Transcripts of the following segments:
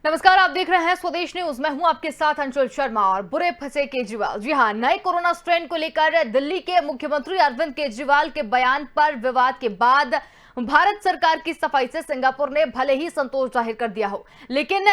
नमस्कार, आप देख रहे हैं स्वदेश न्यूज। मैं हूं आपके साथ अंशुल शर्मा। और बुरे फंसे केजरीवाल। जी हां, नए कोरोना स्ट्रेन को लेकर दिल्ली के मुख्यमंत्री अरविंद केजरीवाल के बयान पर विवाद के बाद भारत सरकार की सफाई से सिंगापुर ने भले ही संतोष जाहिर कर दिया हो, लेकिन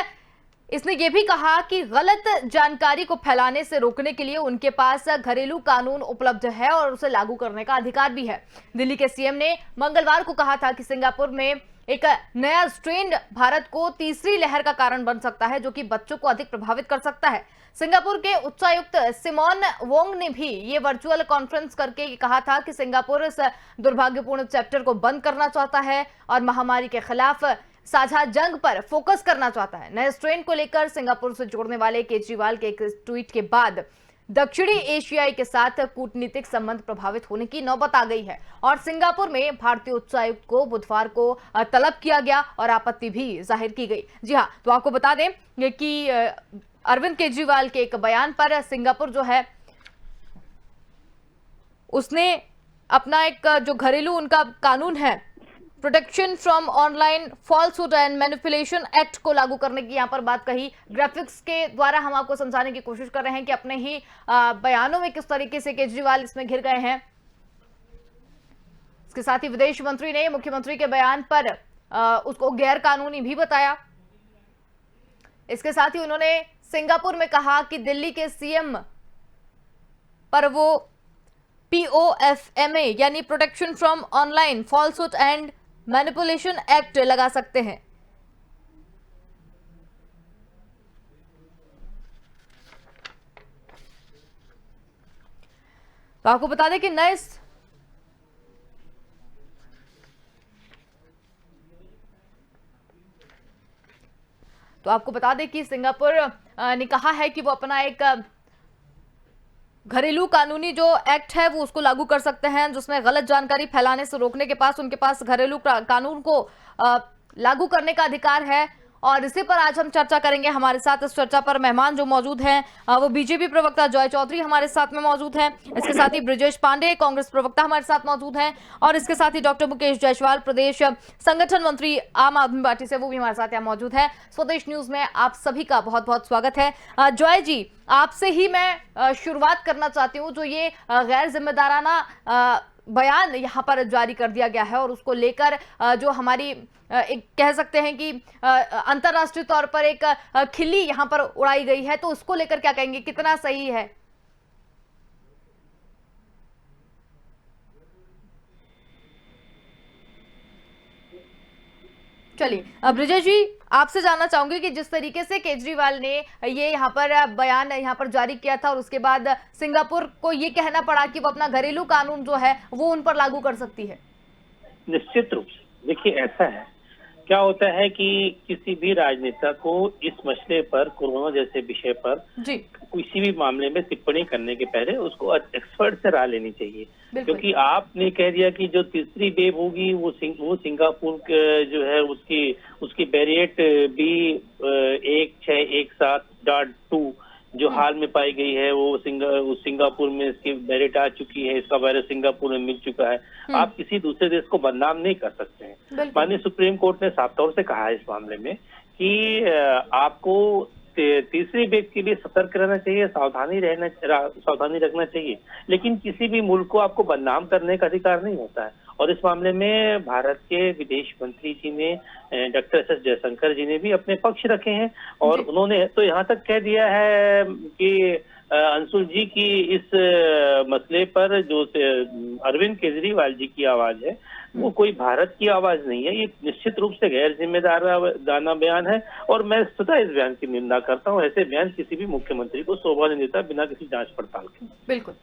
इसने यह भी कहा कि गलत जानकारी को फैलाने से रोकने के लिए उनके पास घरेलू कानून उपलब्ध है और उसे लागू करने का अधिकार भी है। दिल्ली के सीएम ने मंगलवार को कहा था कि सिंगापुर में एक नया स्ट्रेन भारत को तीसरी लहर का कारण बन सकता है, जो कि बच्चों को अधिक प्रभावित कर सकता है। सिंगापुर के उच्चायुक्त सिमोन वोंग ने भी ये वर्चुअल कॉन्फ्रेंस करके कहा था कि सिंगापुर इस दुर्भाग्यपूर्ण चैप्टर को बंद करना चाहता है और महामारी के खिलाफ साझा जंग पर फोकस करना चाहता है। नए स्ट्रेन को लेकर सिंगापुर से जोड़ने वाले केजरीवाल के एक ट्वीट के बाद दक्षिणी एशियाई के साथ कूटनीतिक संबंध प्रभावित होने की नौबत आ गई है और सिंगापुर में भारतीय उच्चायुक्त को बुधवार को तलब किया गया और आपत्ति भी जाहिर की गई। जी हां, तो आपको बता दें कि अरविंद केजरीवाल के एक बयान पर सिंगापुर जो है उसने अपना एक जो घरेलू उनका कानून है, protection from online falsehood and manipulation act को लागू करने की यहाँ पर बात कही। ग्राफिक्स के द्वारा हम आपको समझाने की कोशिश कर रहे हैं कि अपने ही बयानों में किस तरीके से केजरीवाल इसमें घिर गए हैं। इसके साथ ही विदेश मंत्री ने मुख्यमंत्री के बयान पर उसको गैर कानूनी भी बताया। इसके साथ ही उन्होंने सिंगापुर में कहा कि दिल्ली के सीएम पर वो POFMA यानी protection from online falsehood and manipulation act लगा सकते हैं। तो आपको बता दें कि सिंगापुर ने कहा है कि वो अपना एक घरेलू कानूनी जो एक्ट है वो उसको लागू कर सकते हैं, जिसमें गलत जानकारी फैलाने से रोकने के पास उनके पास घरेलू कानून को लागू करने का अधिकार है। और इसी पर आज हम चर्चा करेंगे। हमारे साथ इस चर्चा पर मेहमान जो मौजूद हैं वो बीजेपी प्रवक्ता जॉय चौधरी हमारे साथ में मौजूद हैं। इसके साथ ही ब्रिजेश पांडे कांग्रेस प्रवक्ता हमारे साथ मौजूद हैं और इसके साथ ही डॉक्टर मुकेश जायसवाल प्रदेश संगठन मंत्री आम आदमी पार्टी से, वो भी हमारे साथ यहाँ मौजूद है। स्वदेश न्यूज में आप सभी का बहुत बहुत स्वागत है। जॉय जी, आपसे ही मैं शुरुआत करना चाहती हूँ। जो ये गैर जिम्मेदाराना बयान यहाँ पर जारी कर दिया गया है और उसको लेकर जो हमारी एक कह सकते हैं कि अंतरराष्ट्रीय तौर पर एक खिल्ली यहाँ पर उड़ाई गई है, तो उसको लेकर क्या कहेंगे, कितना सही है? चलिए ब्रिजेश जी, आपसे जानना चाहूंगी कि जिस तरीके से केजरीवाल ने ये यहाँ पर बयान यहाँ पर जारी किया था और उसके बाद सिंगापुर को ये कहना पड़ा कि वो अपना घरेलू कानून जो है वो उन पर लागू कर सकती है। निश्चित रूप से देखिए, ऐसा है, क्या होता है कि किसी भी राजनेता को इस मसले पर, कोरोना जैसे विषय पर जी किसी भी मामले में टिप्पणी करने के पहले उसको एक्सपर्ट से राय लेनी चाहिए। क्योंकि आपने कह दिया कि जो तीसरी वेव होगी वो सिंगापुर जो है उसकी वेरिएंट B1617.2 जो हाल में पाई गई है, वो सिंगापुर में इसकी वेरिएंट आ चुकी है, इसका वायरस सिंगापुर में मिल चुका है। आप किसी दूसरे देश को बदनाम नहीं कर सकते हैं। माननीय सुप्रीम कोर्ट ने साफ तौर से कहा है इस मामले में कि आपको तीसरी वेव के लिए सतर्क रहना चाहिए, सावधानी रखना चाहिए, लेकिन किसी भी मुल्क को आपको बदनाम करने का अधिकार नहीं होता है। और इस मामले में भारत के विदेश मंत्री जी ने, डॉक्टर SS जयशंकर जी ने भी अपने पक्ष रखे हैं और उन्होंने तो यहाँ तक कह दिया है कि अंशुल जी की इस मसले पर जो अरविंद केजरीवाल जी की आवाज है वो कोई भारत की आवाज नहीं है। ये निश्चित रूप से गैर जिम्मेदाराना बयान है और मैं सदा इस बयान की निंदा करता हूँ। ऐसे बयान किसी भी मुख्यमंत्री को शोभा नहीं देता बिना किसी जांच पड़ताल के। बिल्कुल।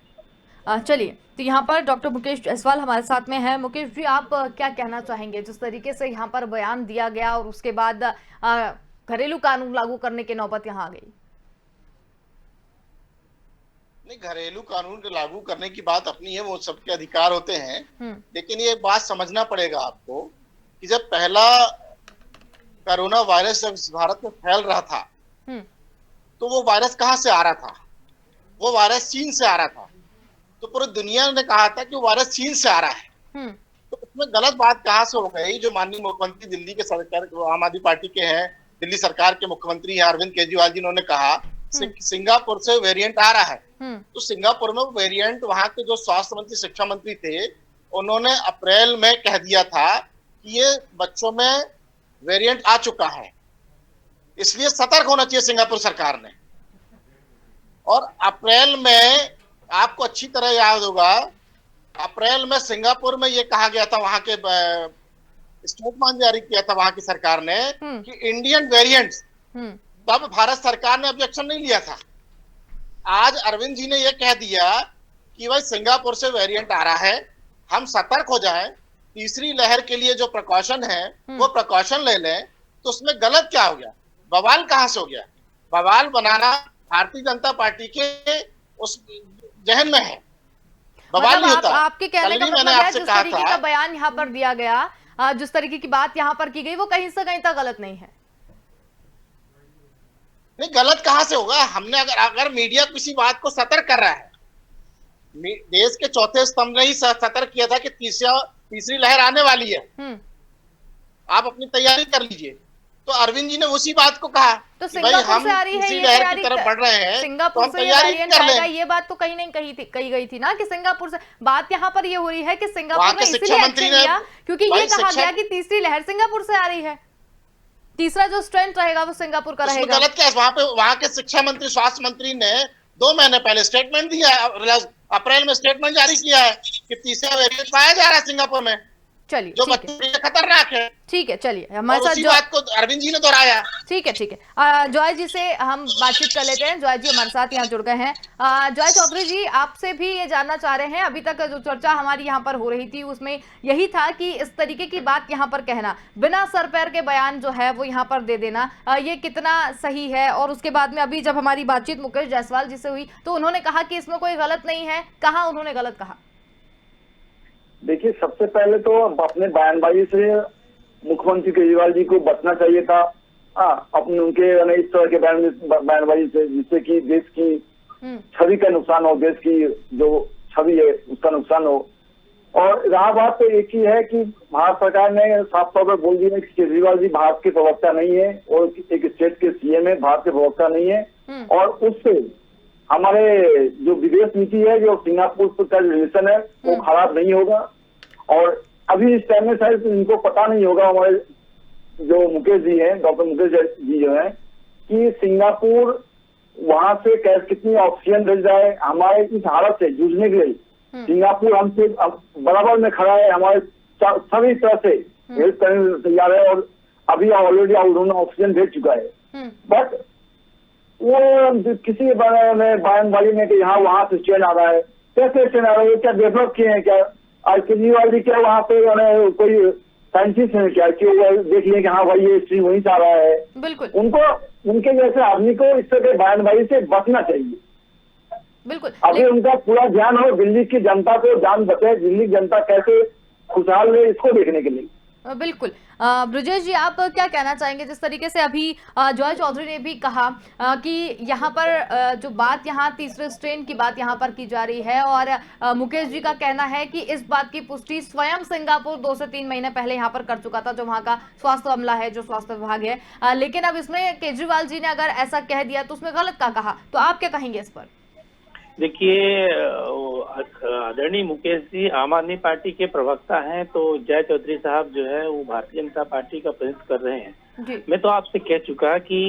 चलिए, तो यहाँ पर डॉक्टर मुकेश जायसवाल हमारे साथ में है। मुकेश जी, आप क्या कहना चाहेंगे जिस तरीके से यहाँ पर बयान दिया गया और उसके बाद घरेलू कानून लागू करने की नौबत यहाँ आ गई? नहीं, घरेलू कानून को लागू करने की बात अपनी है, वो सबके अधिकार होते हैं। लेकिन ये बात समझना पड़ेगा आपको कि जब पहला कोरोना वायरस जब भारत में फैल रहा था तो वो वायरस कहाँ से आ रहा था? वो वायरस चीन से आ रहा था। तो पूरी दुनिया ने कहा था कि वो वायरस चीन से आ रहा है। तो उसमें गलत बात कहाँ से हो गई? जो माननीय मुख्यमंत्री दिल्ली के सरकार आम आदमी पार्टी के हैं, दिल्ली सरकार के मुख्यमंत्री हैं अरविंद केजरीवाल जी, उन्होंने कहा सिंगापुर से वेरिएंट आ रहा है। तो सिंगापुर में वेरिएंट, वहां के जो स्वास्थ्य मंत्री शिक्षा मंत्री थे, उन्होंने अप्रैल में कह दिया था कि ये बच्चों में वेरिएंट आ चुका है, इसलिए सतर्क होना चाहिए सिंगापुर सरकार ने। और अप्रैल में आपको अच्छी तरह याद होगा, अप्रैल में सिंगापुर में ये कहा गया था, वहां के स्टेटमेंट जारी किया था वहां की सरकार ने कि इंडियन वेरिएंट्स, तब भारत सरकार ने ऑब्जेक्शन नहीं लिया था। आज अरविंद जी ने यह कह दिया कि भाई सिंगापुर से वेरिएंट आ रहा है, हम सतर्क हो जाएं, तीसरी लहर के लिए जो प्रिकॉशन है वो प्रिकॉशन ले लें। तो उसमें गलत क्या हो गया? बवाल कहां से हो गया? बवाल बनाना भारतीय जनता पार्टी के उस जहन में है, बवाल नहीं होता। आपके कहने का मतलब है जिस तरीके का बयान यहाँ पर दिया गया, जिस तरीके की बात यहाँ पर की गई, वो कहीं से कहीं तक गलत नहीं है। नहीं, गलत कहां से होगा? हमने अगर मीडिया किसी बात को सतर्क कर रहा है, देश के चौथे स्तंभ ने ही सतर्क किया था कि तीसरी लहर आने वाली है, आप अपनी तैयारी कर लीजिए। तो अरविंद जी ने उसी बात को कहा तो कि भाई हम तीसरी लहर की तरफ बढ़ रहे हैं, सिंगापुर तो हम तैयारी कर लें। ये बात तो कहीं नहीं कही गई थी ना कि सिंगापुर से। बात यहाँ पर ये हो रही है कि सिंगापुर ने शिक्षा इसलिए मंत्री एक्शन लिया क्योंकि ये कहा गया कि तीसरी लहर सिंगापुर से आ रही है, तीसरा जो स्ट्रेंथ रहेगा वो सिंगापुर का रहेगा। गलत क्या है? वहां के शिक्षा मंत्री, स्वास्थ्य मंत्री ने 2 महीने पहले स्टेटमेंट दिया है, अप्रैल में स्टेटमेंट जारी किया है कि तीसरा वेरिएंट पाया जा रहा है सिंगापुर में, चलिए जो बच्चों के लिए खतरनाक है। ठीक है, चलिए हमारे साथ बात को अरविंद जी ने दोहराया। ठीक है, जॉय जी से हम बातचीत कर लेते हैं। जॉय जी हमारे साथ यहाँ जुड़ गए हैं। जॉय चौधरी जी, आपसे भी ये जानना चाह रहे हैं, अभी तक जो चर्चा हमारी यहाँ पर हो रही थी उसमें यही था कि इस तरीके की बात यहाँ पर कहना, बिना सर पैर के बयान जो है वो यहाँ पर दे देना, ये कितना सही है? और उसके बाद में अभी जब हमारी बातचीत मुकेश जायसवाल जी से हुई तो उन्होंने कहा कि इसमें कोई गलत नहीं है। कहाँ उन्होंने गलत कहा? देखिए, सबसे पहले तो अपने बयानबाजी से मुख्यमंत्री केजरीवाल जी को बचना चाहिए था, अपने उनके इस तरह के बयानबाजी से, जिससे कि देश की छवि का नुकसान हो, देश की जो छवि है उसका नुकसान हो। और रहा बात तो एक ही है कि भारत सरकार ने साफ तौर पर बोल दिया कि केजरीवाल जी भारत के प्रवक्ता नहीं है और एक स्टेट के सीएम है, भारत के प्रवक्ता नहीं है। और उससे हमारे जो विदेश नीति है, जो सिंगापुर का रिलेशन है, वो खराब नहीं होगा। और अभी इस टाइम में शायद इनको पता नहीं होगा, हमारे जो मुकेश जी हैं, डॉक्टर मुकेश जी जो है, कि सिंगापुर वहां से कितनी ऑक्सीजन भेज रहा है हमारे इस हालत से जूझने के लिए। सिंगापुर हमसे बराबर में खड़ा है, हमारे सभी तरह से हेल्प करने तैयार है, और अभी ऑलरेडी उन्होंने ऑक्सीजन भेज चुका है। बट वो किसी बयानबाजी में कि यहाँ वहां से चैन आ रहा है, कैसे चैन आ रहा है? क्या डेवलप किए हैं क्या? आज केजरीवाल जी क्या वहाँ पे कोई साइंटिस्ट है क्या कि वो देख लिया कि हाँ भाई ये स्ट्रीम वहीं से आ रहा है? बिल्कुल, उनको उनके जैसे आदमी को इस तरह के बयानबाजी से बचना चाहिए। बिल्कुल, अभी उनका पूरा ध्यान हो दिल्ली की जनता को जान बचे, दिल्ली जनता कैसे खुशहाल रहे, इसको देखने के लिए। बिल्कुल। ब्रजेश जी, आप क्या कहना चाहेंगे? जिस तरीके से अभी जॉय चौधरी ने भी कहा कि यहाँ पर जो बात यहाँ तीसरे स्ट्रेन की बात यहाँ पर की जा रही है, और मुकेश जी का कहना है कि इस बात की पुष्टि स्वयं सिंगापुर 2 से 3 महीने पहले यहाँ पर कर चुका था, जो वहाँ का स्वास्थ्य अमला है, जो स्वास्थ्य विभाग है। लेकिन अब इसमें केजरीवाल जी ने अगर ऐसा कह दिया तो उसमें गलत क्या कहा? तो आप क्या कहेंगे इस पर? देखिए, आदरणीय मुकेश जी आम आदमी पार्टी के प्रवक्ता हैं, तो जय चौधरी साहब जो है वो भारतीय जनता पार्टी का प्रतिनिधित्व कर रहे हैं। मैं तो आपसे कह चुका कि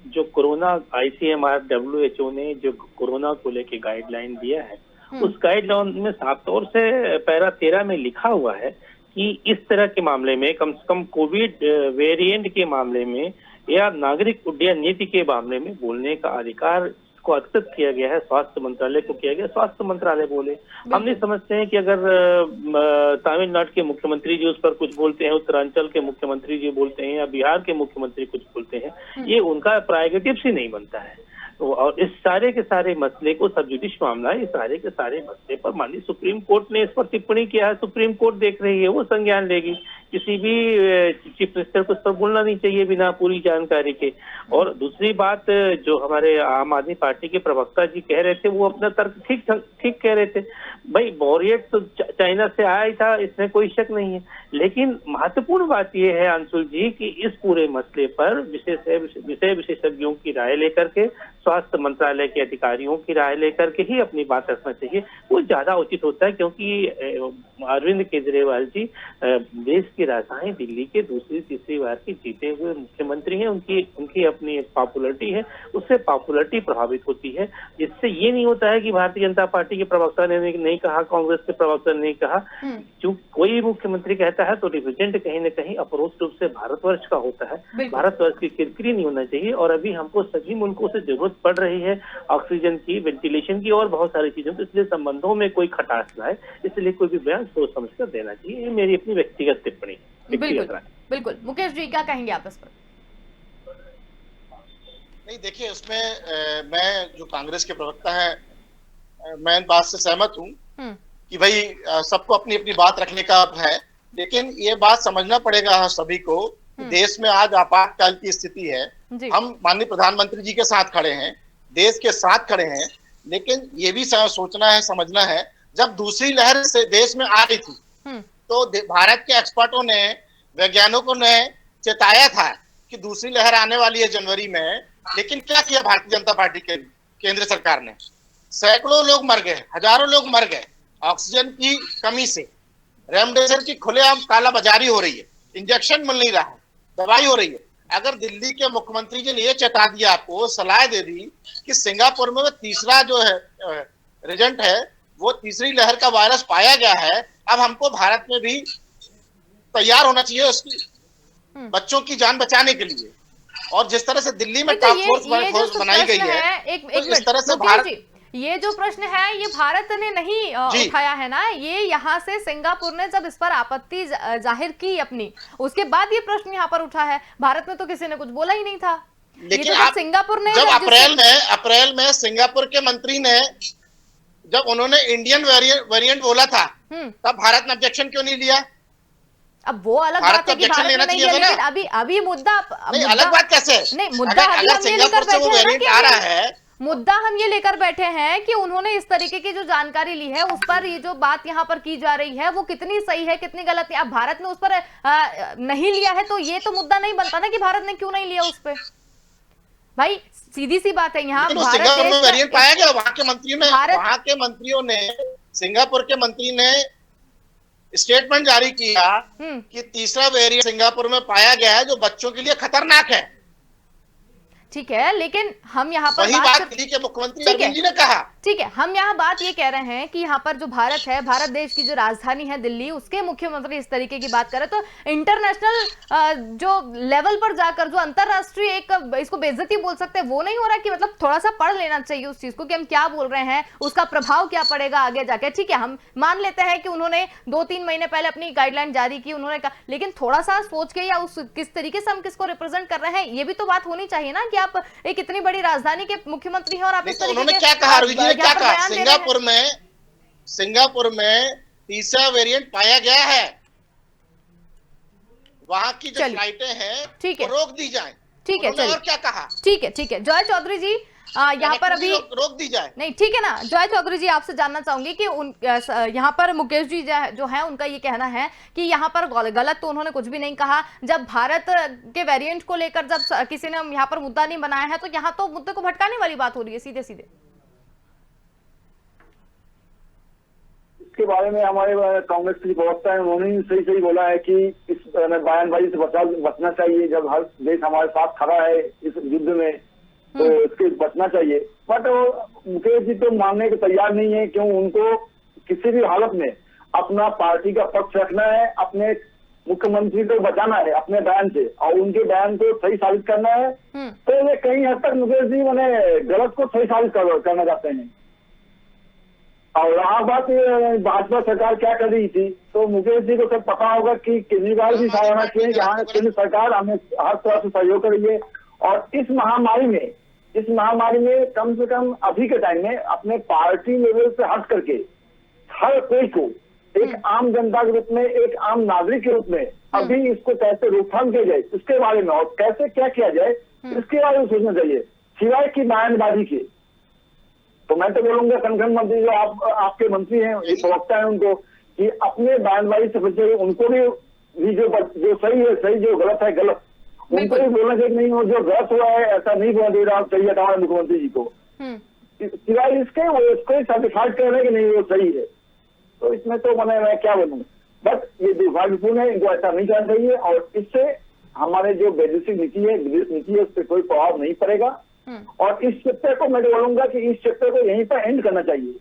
जो कोरोना ICMR WHO ने जो कोरोना को लेके गाइडलाइन दिया है, उस गाइडलाइन में साफ तौर से पैरा 13 में लिखा हुआ है कि इस तरह के मामले में, कम से कम कोविड वेरिएंट के मामले में या नागरिक उड्डयन नीति के मामले में बोलने का अधिकार को अधिकृत किया गया है, स्वास्थ्य मंत्रालय को किया गया। स्वास्थ्य मंत्रालय बोले। हम नहीं समझते हैं कि अगर तमिलनाडु के मुख्यमंत्री जी उस पर कुछ बोलते हैं, उत्तरांचल के मुख्यमंत्री जी बोलते हैं, या बिहार के मुख्यमंत्री कुछ बोलते हैं, ये उनका प्रेरोगेटिव ही नहीं बनता है। और इस सारे के सारे मसले को सब जुडिश मामला है, इस सारे के सारे मसले पर माननीय सुप्रीम कोर्ट ने इस पर टिप्पणी किया है, सुप्रीम कोर्ट देख रही है, वो संज्ञान लेगी। किसी भी चीफ मिनिस्टर को इस पर बोलना नहीं चाहिए बिना पूरी जानकारी के। और दूसरी बात, जो हमारे आम आदमी पार्टी के प्रवक्ता जी कह रहे थे, वो अपना तर्क ठीक कह रहे थे। भाई बोरियत तो चाइना से आया ही था, इसमें कोई शक नहीं है, लेकिन महत्वपूर्ण बात यह है अंशुल जी कि इस पूरे मसले पर विशेषज्ञों की राय लेकर के, स्वास्थ्य मंत्रालय के अधिकारियों की राय लेकर के ही अपनी बात रखना चाहिए, वो ज्यादा उचित होता है। क्योंकि अरविंद केजरीवाल जी देश की राजधानी दिल्ली के दूसरी तीसरी बार के जीते हुए मुख्यमंत्री हैं, उनकी अपनी पॉपुलरिटी है, उससे पॉपुलरिटी प्रभावित होती है। जिससे ये नहीं होता है कि भारतीय जनता पार्टी के प्रवक्ता ने नहीं कहा, कांग्रेस के प्रवक्ता ने नहीं कहा। जो कोई मुख्यमंत्री कहता है तो रिप्रेजेंट कहीं न कहीं अपरोक्ष रूप से भारतवर्ष का होता है, भारतवर्ष की किरकिरी नहीं होना चाहिए। और अभी हमको सभी मुल्कों से जरूरत पड़ रही है ऑक्सीजन की, वेंटिलेशन की और बहुत सारी चीजों की, इसलिए संबंधों में कोई खटास ना है, इसलिए कोई भी बयान सोच समझ कर देना चाहिए। ये मेरी अपनी व्यक्तिगत टिप्पणी। बिल्कुल मुकेश जी, क्या कहेंगे आप इस पर? नहीं, देखिए उसमें मैं जो कांग्रेस के प्रवक्ता है, मैं इन बात से सहमत हूँ कि भाई सबको अपनी अपनी बात रखने का है, लेकिन ये बात समझना पड़ेगा सभी को, देश में आज आपातकाल की स्थिति है। हम माननीय प्रधानमंत्री जी के साथ खड़े हैं, देश के साथ खड़े हैं, लेकिन ये भी सोचना है, समझना है, जब दूसरी लहर से देश में आ रही थी तो भारत के एक्सपर्टों ने, वैज्ञानिकों ने चेताया था कि दूसरी लहर आने वाली है जनवरी में। लेकिन क्या किया भारतीय जनता पार्टी के केंद्र सरकार ने? सैकड़ों लोग मर गए, हजारों लोग मर गए ऑक्सीजन की कमी से। रेमडेसिविर की खुलेआम कालाबाजारी हो रही है, इंजेक्शन मिल नहीं रहा है, दवाई हो रही है। अगर दिल्ली के मुख्यमंत्री जी ने ये चेता दिया, आपको सलाह दे दी कि सिंगापुर में तीसरा जो है रिजल्ट है, वो तीसरी लहर का वायरस पाया गया है, अब हमको भारत में भी तैयार होना चाहिए उसकी बच्चों की जान बचाने के लिए। और जिस तरह से दिल्ली में टास्क फोर्स बनाई गई है, तो इस तरह से भारत, ये जो प्रश्न है ये भारत ने नहीं उठाया है ना, ये यहाँ से सिंगापुर ने जब इस पर आपत्ति जाहिर की अपनी, उसके बाद ये प्रश्न यहाँ पर उठा है। भारत में तो किसी ने कुछ बोला ही नहीं था। लेकिन तो सिंगापुर ने जब अप्रैल में सिंगापुर के मंत्री ने, जब उन्होंने इंडियन वेरिएंट बोला था, तब भारत ने ऑब्जेक्शन क्यों नहीं लिया? अब वो अलग बात है कि भारत में नहीं है, लेकिन अभी मुद्दा अलग बात कैसे? नहीं, मुद्दा अगर सिंगापुर से वो वेरिएंट आ रहा है, मुद्दा हम ये लेकर बैठे हैं कि उन्होंने इस तरीके की जो जानकारी ली है, उस पर ये जो बात यहाँ पर की जा रही है वो कितनी सही है, कितनी गलत है। अब भारत ने उस पर नहीं लिया है तो ये तो मुद्दा नहीं बनता ना कि भारत ने क्यों नहीं लिया उस पर। भाई सीधी सी बात है, यहाँ सिंगापुर में वेरिएंट पाया गया, वहां के मंत्रियों ने सिंगापुर के मंत्री ने स्टेटमेंट जारी किया कि तीसरा वेरिएंट सिंगापुर में पाया गया है जो बच्चों के लिए खतरनाक है। ठीक है, लेकिन हम यहाँ पर वही बात दिल्ली के मुख्यमंत्री अरविंद जी ने कहा। ठीक है, हम यहाँ बात ये कह रहे हैं कि यहाँ पर जो भारत है, भारत देश की जो राजधानी है दिल्ली, उसके मुख्यमंत्री इस तरीके की बात करें तो इंटरनेशनल जो लेवल पर जाकर जो अंतरराष्ट्रीय एक इसको बेइज्जती बोल सकते हैं, वो नहीं हो रहा कि मतलब थोड़ा सा पढ़ लेना चाहिए उस चीज को कि हम क्या बोल रहे हैं, उसका प्रभाव क्या पड़ेगा आगे जाके। ठीक है, हम मान लेते हैं कि उन्होंने 2-3 महीने पहले अपनी गाइडलाइन जारी की, उन्होंने कहा, लेकिन थोड़ा सा सोच के या उस किस तरीके से हम किसको रिप्रेजेंट कर रहे हैं, ये भी तो बात होनी चाहिए ना कि आप एक इतनी बड़ी राजधानी के मुख्यमंत्री हैं और आप इस तरीके उन्होंने क्या कहा, क्या कहा? सिंगापुर में तीसरा वेरिएंट पाया गया है, वहां की जो फ्लाइटें हैं ठीक है रोक दी जाए। ठीक है, चलिए, और क्या कहा? ठीक है जॉय चौधरी जी, यहाँ पर अभी रोक दी जाए। नहीं, ठीक है ना जॉय चौधरी जी, आपसे जानना चाहूंगी कि यहाँ पर मुकेश जी जो है उनका ये कहना है कि यहाँ पर गलत तो उन्होंने कुछ भी नहीं कहा। जब भारत के वेरिएंट को लेकर जब किसी ने यहाँ पर मुद्दा नहीं बनाया है तो यहाँ तो मुद्दे को भटकाने वाली बात हो रही है सीधे सीधे। इसके बारे में हमारे कांग्रेस की प्रवक्ता है, उन्होंने सही बोला है कि इस बयानबाजी से बचना चाहिए। जब हर देश हमारे साथ खड़ा है इस युद्ध में तो इसके बचना चाहिए। बट मुकेश जी तो मानने को तैयार नहीं है, क्यों? उनको किसी भी हालत में अपना पार्टी का पक्ष रखना है, अपने मुख्यमंत्री को बचाना है अपने बयान से और उनके बयान को सही साबित करना है। तो ये कहीं हद तक मुकेश जी मैंने गलत को सही साबित करना चाहते हैं। और रहा बात भाजपा सरकार क्या कर रही थी, तो मुकेश जी को सब पता होगा कि केजरीवाल जी सराहना किए, यहाँ केंद्र सरकार हमें हर तरह से सहयोग कर रही है। और इस महामारी में इस महामारी में कम से कम अभी के टाइम में अपने पार्टी लेवल से हट करके हर कोई को एक आम जनता के रूप में, एक आम नागरिक के रूप में अभी इसको कैसे रोकथाम किया जाए इसके बारे में, और कैसे क्या किया जाए इसके बारे में सोचना चाहिए, सिवाय की बयानबाजी के। तो मैं तो बोलूंगा कनखन मंत्री जो आपके मंत्री हैं, ये प्रवक्ता है उनको, कि अपने बयानबाजी से बचे, उनको भी जो सही है सही, जो गलत है गलत, उनको भी बोलना चाहिए नहीं, हो जो गलत हुआ है ऐसा नहीं होना दे रहा चाहिए था हमारे मुख्यमंत्री जी को, सिवाय इसके वो इसको सर्टिफाइड करने की नहीं वो सही है। तो इसमें तो मैं क्या बोलूँ, बट ये दुर्भाग्यपूर्ण है, इनको ऐसा नहीं करना चाहिए, और इससे हमारे जो वैदेशिक नीति है, विदेश नीति है, उस पर कोई प्रभाव नहीं पड़ेगा। और इस चैप्टर को मैं तो बोलूंगा कि इस चैप्टर को यहीं पर एंड करना चाहिए,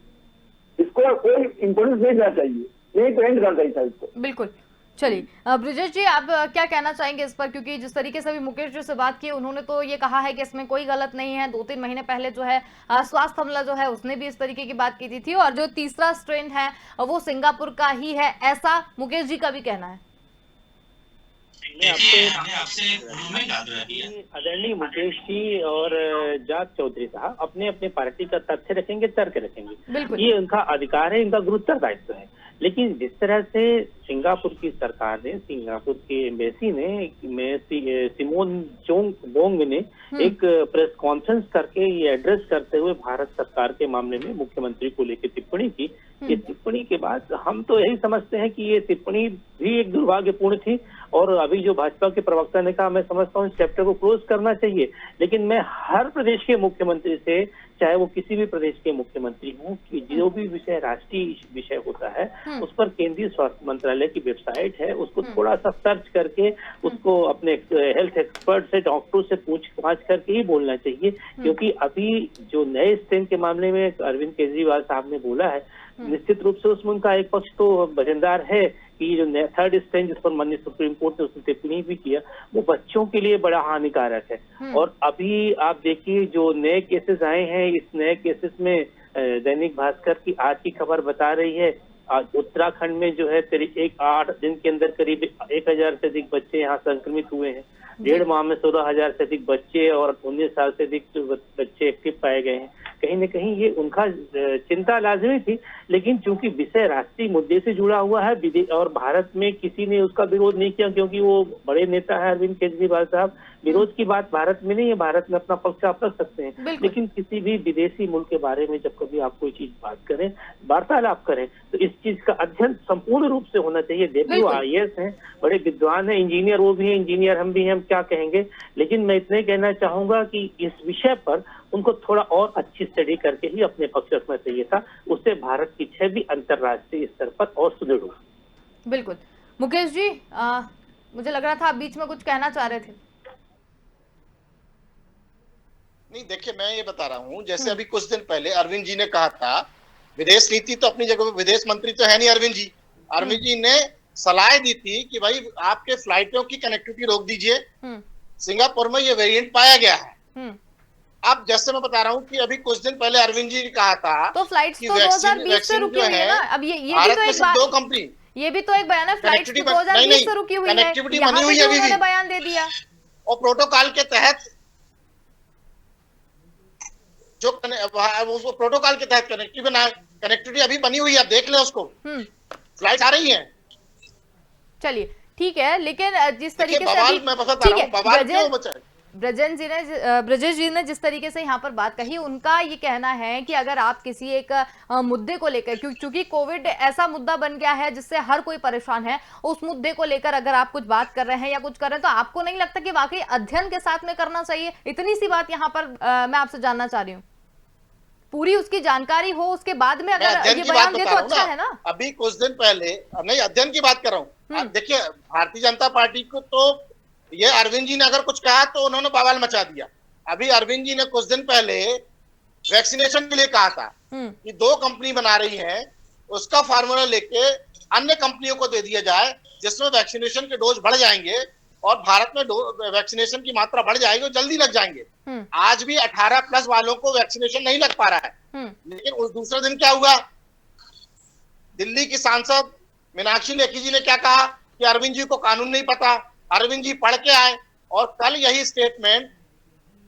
इसको कोई इम्पोर्टेंस नहीं देना चाहिए, यहीं पर एंड करना चाहिए था इसको। बिल्कुल। चलिए ब्रिजेश जी, आप क्या कहना चाहेंगे इस पर, क्योंकि जिस तरीके से अभी मुकेश जी से बात की उन्होंने तो ये कहा है कि इसमें कोई गलत नहीं है। 2-3 महीने पहले जो है स्वास्थ्य हमला जो है उसने भी इस तरीके की बात की थी, और जो तीसरा स्ट्रेन है वो सिंगापुर का ही है, ऐसा मुकेश जी का भी कहना है। आदरणीय मुकेश जी और जाट चौधरी साहब अपने अपने पार्टी का तथ्य रखेंगे, तर्क रखेंगे, ये उनका अधिकार है, इनका गुरुतर दायित्व है। लेकिन जिस तरह से सिंगापुर की सरकार ने, सिंगापुर के एम्बेसी ने, सिमोन बोंग ने एक प्रेस कॉन्फ्रेंस करके ये एड्रेस करते हुए भारत सरकार के मामले में मुख्यमंत्री को लेकर टिप्पणी की, इस टिप्पणी के बाद हम तो यही समझते हैं कि ये टिप्पणी भी एक दुर्भाग्यपूर्ण थी, और अभी जो भाजपा के प्रवक्ता ने कहा, मैं समझता हूँ इस चैप्टर को क्लोज करना चाहिए। लेकिन मैं हर प्रदेश के मुख्यमंत्री से, चाहे वो किसी भी प्रदेश के मुख्यमंत्री हों, कि जो भी विषय राष्ट्रीय विषय होता है उस पर केंद्रीय स्वास्थ्य मंत्रालय की वेबसाइट है, उसको थोड़ा सा सर्च करके उसको अपने हेल्थ एक्सपर्ट से, डॉक्टर से पूछ-पाछ करके ही बोलना चाहिए। क्योंकि अभी जो नए स्ट्रेन के मामले में अरविंद केजरीवाल साहब ने बोला है, निश्चित रूप से उसमें उनका एक पक्ष तो वजनदार है कि जो थर्ड स्ट्रेन जिस पर माननीय सुप्रीम कोर्ट ने उसने टिप्पणी भी किया, वो बच्चों के लिए बड़ा हानिकारक है। और अभी आप देखिए जो नए केसेस आए हैं, इस नए केसेस में दैनिक भास्कर की आज की खबर बता रही है, उत्तराखंड में जो है 8 दिन के अंदर करीब 1000 से अधिक बच्चे यहाँ संक्रमित हुए हैं। 1.5 माह में 16,000 से अधिक बच्चे और 19 साल से अधिक बच्चे एक्टिव पाए गए हैं। कहीं न कहीं ये उनका चिंता लाजमी थी, लेकिन चूंकि विषय राष्ट्रीय मुद्दे से जुड़ा हुआ है और भारत में किसी ने उसका विरोध नहीं किया, क्योंकि वो बड़े नेता है अरविंद केजरीवाल साहब, विरोध की बात भारत में नहीं है, भारत में अपना पक्ष आप रख सकते हैं। लेकिन किसी भी विदेशी मुल्क के बारे में जब कभी आप कोई चीज बात करें, वार्तालाप करें, तो इस चीज का अध्ययन संपूर्ण रूप से होना चाहिए। देखिए IAS हैं, बड़े विद्वान हैं, इंजीनियर वो भी हैं, इंजीनियर हम भी हैं, हम क्या कहेंगे। लेकिन मैं इतना ही कहना चाहूंगा कि इस विषय पर उनको थोड़ा और अच्छी स्टडी करके ही अपने पक्ष रखना चाहिए था, उससे भारत की छवि अंतर्राष्ट्रीय स्तर पर और सुदृढ़ हो। बिल्कुल। मुकेश जी, मुझे लग रहा था आप बीच में कुछ कहना चाह रहे थे। नहीं, देखिए मैं ये बता रहा हूँ, जैसे अभी कुछ दिन पहले अरविंद जी ने कहा था, विदेश नीति तो अपनी जगह, विदेश मंत्री तो है नहीं अरविंद जी। अरविंद जी ने सलाह दी थी कि भाई आपके फ्लाइटों की कनेक्टिविटी रोक दीजिए, सिंगापुर में ये वेरिएंट पाया गया है। अब जैसे मैं बता रहा हूँ कि अभी कुछ दिन पहले अरविंद जी ने कहा था तो फ्लाइट्स तो 2020 से रुकी हुई है ना। अब ये भी तो एक बात, 2 कंपनी, ये भी तो एक बयान है, फ्लाइट्स तो 2020 से रुकी हुई है, कनेक्टिविटी बनी हुई है, उन्होंने बयान दे दिया। और प्रोटोकॉल के तहत जो प्रोटोकॉल के तहत कनेक्टिविटी अभी बनी हुई है, आप देख लें उसको, फ्लाइट आ रही है। चलिए ठीक है, लेकिन जिस तरीके से अभी ब्रजेश जी ने जिस तरीके से यहाँ पर बात कही, उनका ये कहना है कि अगर आप किसी एक मुद्दे को लेकर, क्योंकि कोविड ऐसा मुद्दा बन गया है जिससे हर कोई परेशान है, उस मुद्दे को लेकर अगर आप कुछ बात कर रहे हैं या कुछ कर रहे हैं, तो आपको नहीं लगता कि वाकई अध्ययन के साथ में करना चाहिए? इतनी सी बात यहाँ पर मैं आपसे जानना चाह रही हूँ, पूरी उसकी जानकारी हो, उसके बाद में अगर ये बयान दे तो अच्छा है ना। अभी कुछ दिन पहले, नहीं अध्ययन की बात कर रहा हूँ, देखिए भारतीय जनता पार्टी को तो ये अरविंद जी ने अगर कुछ कहा तो उन्होंने बवाल मचा दिया। अभी अरविंद जी ने कुछ दिन पहले वैक्सीनेशन के लिए कहा था कि 2 कंपनी बना रही है, उसका फार्मूला लेके अन्य कंपनियों को दे दिया जाए, जिसमें वैक्सीनेशन के डोज बढ़ जाएंगे और भारत में वैक्सीनेशन की मात्रा बढ़ जाएगी और जल्दी लग जाएंगे। आज भी 18+ वालों को वैक्सीनेशन नहीं लग पा रहा है। लेकिन उस दूसरे दिन क्या हुआ, दिल्ली की सांसद मीनाक्षी लेखी जी ने क्या कहा कि अरविंद जी को कानून नहीं पता, अरविंद जी पढ़ के आए, और कल यही स्टेटमेंट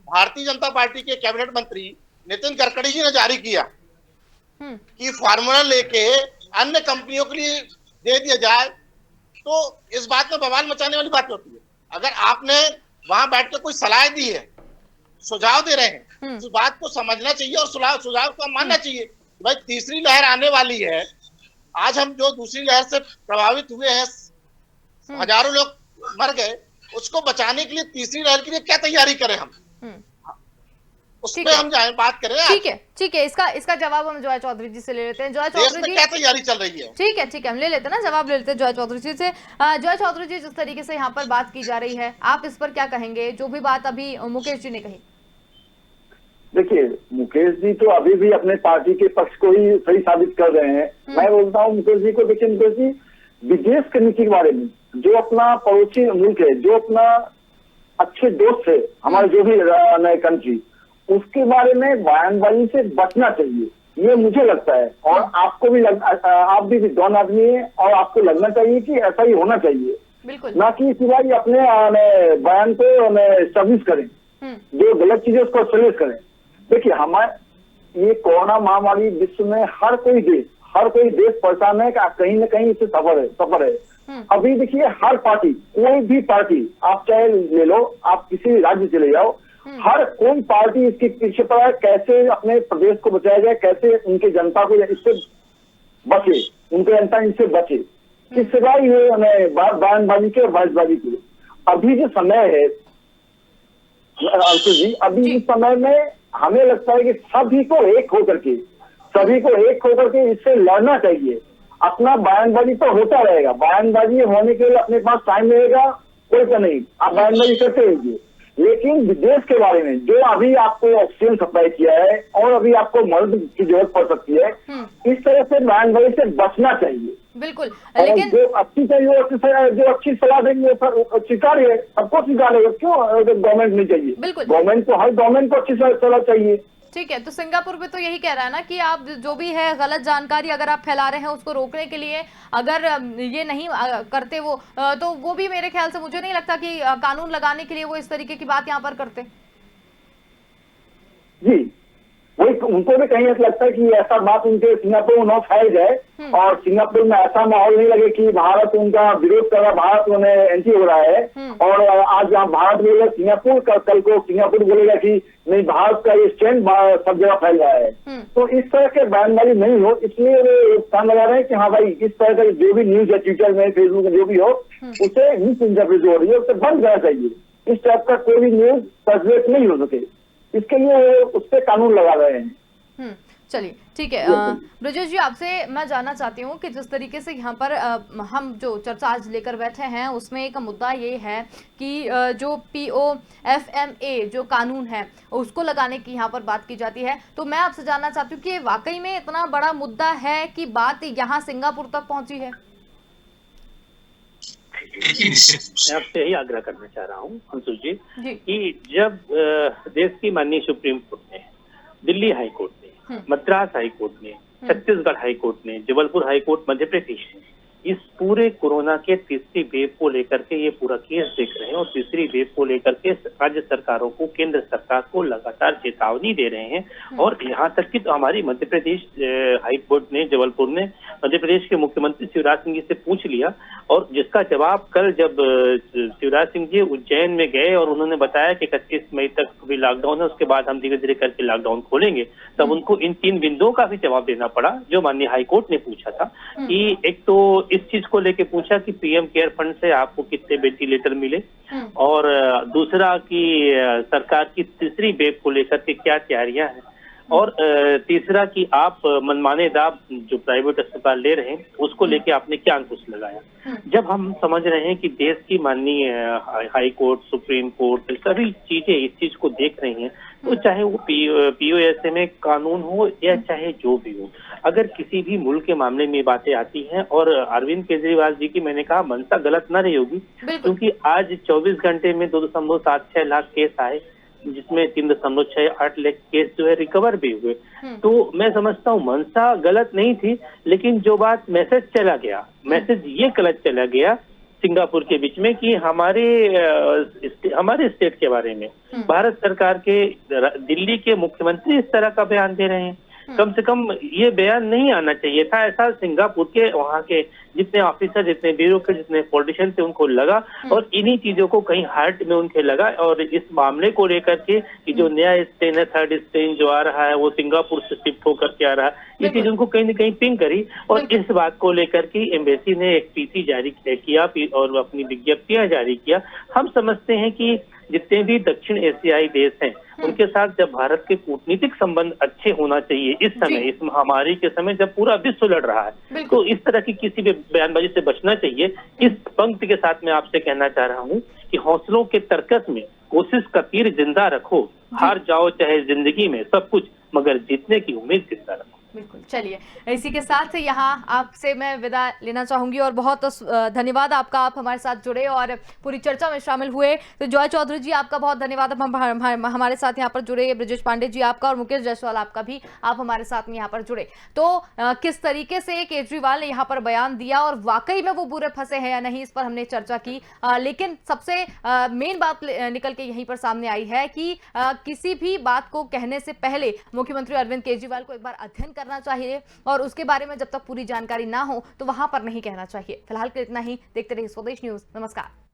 भारतीय जनता पार्टी के कैबिनेट मंत्री नितिन गडकरी जी ने जारी किया कि फार्मूला लेके अन्य कंपनियों के लिए दे दिया जाए, तो इस बात में बवाल मचाने वाली बात होती है। अगर आपने वहां बैठ के कोई सलाह दी है, सुझाव दे रहे हैं, तो बात को समझना चाहिए और सुझाव को मानना चाहिए। भाई तीसरी लहर आने वाली है, आज हम जो दूसरी लहर से प्रभावित हुए हैं, हजारों लोग मर गए, उसको बचाने के लिए तीसरी लहर के लिए क्या तैयारी करें हम, उस पे हम बात करें। ठीक है, इसका जवाब हम जॉय चौधरी जी से ले लेते हैं। जॉय चौधरी जी, क्या तैयारी चल रही है? ठीक है, हम ले लेते हैं ना, जवाब ले लेते हैं जॉय चौधरी जी से। जॉय चौधरी जी, जिस तरीके से यहाँ पर बात की जा रही है, आप इस पर क्या कहेंगे, जो भी बात अभी मुकेश जी ने कही? देखिए, मुकेश जी तो अभी भी अपने पार्टी के पक्ष को ही सही साबित कर रहे हैं। मैं बोलता हूँ मुकेश जी को, देखिए मुकेश जी विदेश की नीति के बारे में, जो अपना पड़ोसी मुल्क है, जो अपना अच्छे दोस्त है, हमारे जो भी नए कंट्री, उसके बारे में बयानबाजी से बचना चाहिए, ये मुझे लगता है। और आपको भी आप भी विद्वान आदमी है और आपको लगना चाहिए कि ऐसा ही होना चाहिए, ना कि सिवाय अपने बयान को सर्विस करें, जो गलत चीजें उसको सर्विस करें। देखिए, हमारे ये कोरोना महामारी विश्व में हर कोई देश परेशान है, कहीं न कहीं इससे सफर है। अभी देखिए, हर पार्टी, कोई भी पार्टी आप चाहे ले लो, आप किसी भी राज्य चले जाओ, हर कोई पार्टी इसके पीछे पड़ा है, कैसे अपने प्रदेश को बचाया जाए, कैसे उनकी जनता को इससे बचे, उनकी जनता इनसे बचे, किस सिवाय ये बयानबाजी के और बातबाजी के। अभी जो समय है जी, अभी इस समय में हमें लगता है कि सभी को एक होकर के इससे लड़ना चाहिए। अपना बयानबाजी तो होता रहेगा, बयानबाजी होने के लिए अपने पास टाइम रहेगा, कोई तो नहीं, आप बयानबाजी करते रहिए। लेकिन विदेश के बारे में जो अभी आपको ऑक्सीजन सप्लाई किया है और अभी आपको मदद की जरूरत पड़ सकती है, इस तरह से बयानबाजी से बचना चाहिए। बिल्कुल, लेकिन जो अच्छी सलाह देंगे स्वीकार्य, सबको स्वीकार्य, क्यों गवर्नमेंट नहीं चाहिए? गवर्नमेंट को, हर गवर्नमेंट को अच्छी सलाह चाहिए। ठीक है, तो सिंगापुर भी तो यही कह रहा है ना कि आप जो भी है गलत जानकारी अगर आप फैला रहे हैं, उसको रोकने के लिए अगर ये नहीं करते वो, तो वो भी मेरे ख्याल से, मुझे नहीं लगता कि कानून लगाने के लिए वो इस तरीके की बात यहाँ पर करते। जी, वही उनको भी कहीं ऐसा लगता है कि ऐसा बात उनके सिंगापुर में न फैल जाए और सिंगापुर में ऐसा माहौल नहीं लगे कि भारत उनका विरोध कर रहा, भारत उन्हें एंटी हो रहा है। और आज यहाँ भारत बोलेगा सिंगापुर, कल को सिंगापुर बोलेगा कि नहीं, भारत का ये स्टैंड सब जगह फैल रहा है। तो इस तरह के बयानबाजी नहीं हो, इसलिए वो काम लगा रहे हैं कि हाँ भाई, इस तरह का जो भी न्यूज है, ट्विटर में, फेसबुक में जो भी हो, उसे मिस इंटरप्रेट हो रही है, उसे बंद करना चाहिए। इस टाइप का कोई भी न्यूज सर्कुलेट नहीं हो सके, इसके लिए उस पर कानून लगा रहे हैं। चलिए, ठीक है। ब्रजेश जी, आपसे मैं जानना चाहती हूँ कि जिस तरीके से यहाँ पर हम जो चर्चा आज लेकर बैठे हैं, उसमें एक मुद्दा ये है कि जो POFMA जो कानून है, उसको लगाने की यहाँ पर बात की जाती है। तो मैं आपसे जानना चाहती हूँ कि वाकई में इतना बड़ा मुद्दा है कि बात यहाँ सिंगापुर तक पहुंची है? मैं आपसे यही आग्रह करना चाह रहा हूँ अंशु जी कि जब देश की माननीय सुप्रीम कोर्ट ने, दिल्ली हाई कोर्ट ने, मद्रास हाई कोर्ट ने, छत्तीसगढ़ हाई कोर्ट ने, जबलपुर हाई कोर्ट मध्य प्रदेश ने इस पूरे कोरोना के तीसरी वेव को लेकर के ये पूरा केस देख रहे हैं और तीसरी वेव को लेकर के राज्य सरकारों को, केंद्र सरकार को लगातार चेतावनी दे रहे हैं। और यहाँ तक कि तो हमारी मध्य प्रदेश हाई कोर्ट ने, जबलपुर ने मध्य प्रदेश के मुख्यमंत्री शिवराज सिंह जी से पूछ लिया और जिसका जवाब कल जब शिवराज सिंह जी उज्जैन में गए और उन्होंने बताया कि 31 मई तक भी लॉकडाउन है, उसके बाद हम धीरे धीरे करके लॉकडाउन खोलेंगे, तब उनको इन 3 बिंदुओं का भी जवाब देना पड़ा जो माननीय हाईकोर्ट ने पूछा था। कि एक तो इस चीज को लेके पूछा कि पीएम केयर फंड से आपको कितने वेंटिलेटर मिले, और दूसरा कि सरकार की तीसरी वेव को लेकर के क्या तैयारियां हैं, और तीसरा कि आप मनमाने दाव जो प्राइवेट अस्पताल ले रहे हैं उसको लेके आपने क्या अंकुश लगाया। जब हम समझ रहे हैं कि देश की माननीय हाई कोर्ट, सुप्रीम कोर्ट सभी चीजें इस चीज को देख रही हैं, तो चाहे वो POSMA कानून हो या चाहे जो भी हो, अगर किसी भी मुल्क के मामले में बातें आती हैं, और अरविंद केजरीवाल जी की मैंने कहा मंशा गलत न रही होगी, क्योंकि आज 24 घंटे में 2.76 लाख केस आए, जिसमें 3.68 लाख केस जो है रिकवर भी हुए। तो मैं समझता हूँ मंशा गलत नहीं थी, लेकिन जो बात मैसेज चला गया, मैसेज ये गलत चला गया, सिंगापुर के बीच में कि हमारे स्टेट के बारे में भारत सरकार के दिल्ली के मुख्यमंत्री इस तरह का बयान दे रहे हैं। कम से कम ये बयान नहीं आना चाहिए था। ऐसा सिंगापुर के वहाँ के जितने ऑफिसर, जितने ब्यूरोक्रेट, जितने पॉलिटिशियन थे उनको लगा और इन्हीं चीजों को कहीं हार्ट में उनके लगा। और इस मामले को लेकर के कि जो नया स्ट्रेन है, थर्ड स्ट्रेन जो आ रहा है वो सिंगापुर से शिफ्ट होकर के आ रहा है, ये चीज उनको कहीं न कहीं पिंग करी। और इस बात को लेकर के एम्बेसी ने एक पीसी जारी किया और अपनी विज्ञप्तियां जारी किया। हम समझते हैं कि जितने भी दक्षिण एशियाई देश हैं उनके साथ जब भारत के कूटनीतिक संबंध अच्छे होना चाहिए इस समय, इस महामारी के समय जब पूरा विश्व लड़ रहा है, तो इस तरह की किसी भी बयानबाजी से बचना चाहिए। इस पंक्ति के साथ मैं आपसे कहना चाह रहा हूँ कि हौसलों के तर्कस में कोशिश का तीर जिंदा रखो, हार जाओ चाहे जिंदगी में सब कुछ, मगर जीतने की उम्मीद जिंदा रखो। बिल्कुल, चलिए इसी के साथ यहाँ आपसे मैं विदा लेना चाहूंगी और बहुत धन्यवाद आपका, आप हमारे साथ जुड़े और पूरी चर्चा में शामिल हुए। तो जॉय चौधरी जी आपका बहुत धन्यवाद, हमारे साथ यहाँ पर जुड़े। ब्रजेश पांडे जी आपका और मुकेश जायसवाल आपका भी, आप हमारे साथ में यहाँ पर जुड़े। तो किस तरीके से केजरीवाल ने यहाँ पर बयान दिया और वाकई में वो बुरे फंसे हैं या नहीं, इस पर हमने चर्चा की। लेकिन सबसे मेन बात निकल के यहीं पर सामने आई है कि किसी भी बात को कहने से पहले मुख्यमंत्री अरविंद केजरीवाल को एक बार अध्ययन करना चाहिए और उसके बारे में जब तक पूरी जानकारी ना हो तो वहां पर नहीं कहना चाहिए। फिलहाल के इतना ही, देखते रहिए स्वदेश न्यूज। नमस्कार।